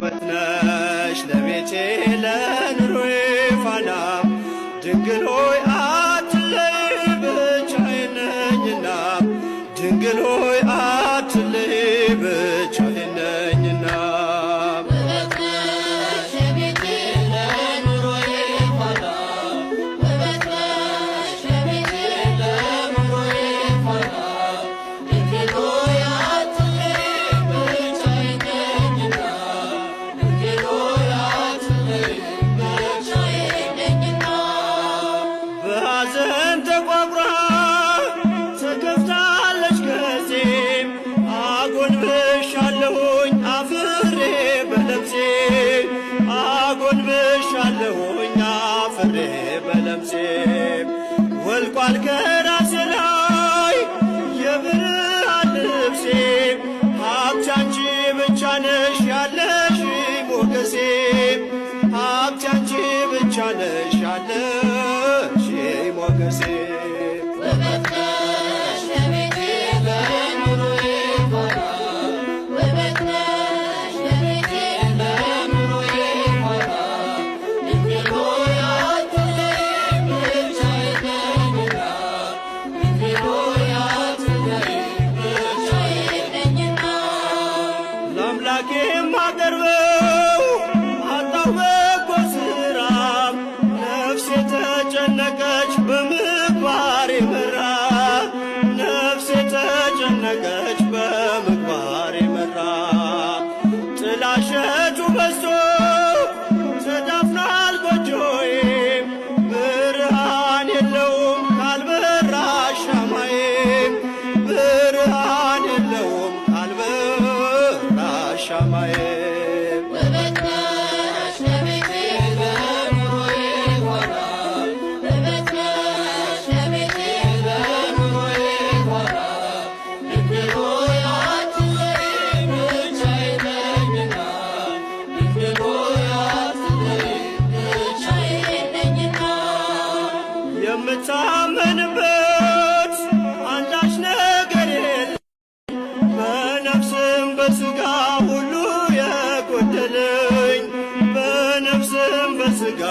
ነሽ ለቤቴ ለኑሮዬ ፋና ድንግል ሆይ አትለይ ብቻዬን ነኝና ድንግል ሆይ አትለይ ብቻዬን ነኝና በሐዘን ተቋቁራ ተከፍታለች ገጼ አጎንብሻለሁኝ አፍሬ በለምሴ አጎንብሻለሁኝ አፍሬ በለምሴ ወልቋል ከራሴ ላይ የብርሃን ልብሴ ሀብቴ አንቺ ብቻ ነሽ ያለሽ ሞገሴ ሀብቴ አንቺ ብቻ ነሽ ያለሽ ሞገሴ ውበት ነሽ ለቤቴ ለኑሮዬ ፋና ውበት ነሽ ለቤቴ ለኑሮዬ ፋና ድንግል ሆይ አትለይ ብቻዬን ነኝና ድንግል ሆይ አትለይ ብቻዬን ነኝና ለአምላኬ የማቀርበው አጣሁ በጎ ሥራ ነፍሴ ተጨነቀች በምግባር የመራ ነፍሴ ተጨነቀች በምግባር የመራ ጥላሸቱ በዝቶ ተዳፍኗል ጎጆዬ ብርሃን የለውም ካልበራ ሻማዬ ብርሃን የለውም ካልበራ ሻማዬ ውበት ነሽ ለቤቴ ለኑሮዬ ፋና ውበት ነሽ ለቤቴ ለኑሮዬ ፋና ድንግል ሆይ አትለይ ብቻዬን ነኝና ድንግል ሆይ አትለይ ብቻዬን ነኝና የምታመንበት አንዳች ነገር የለም በነፍስም በሥጋ ሁሉ የጎደለኝ በነፍስም በሥጋ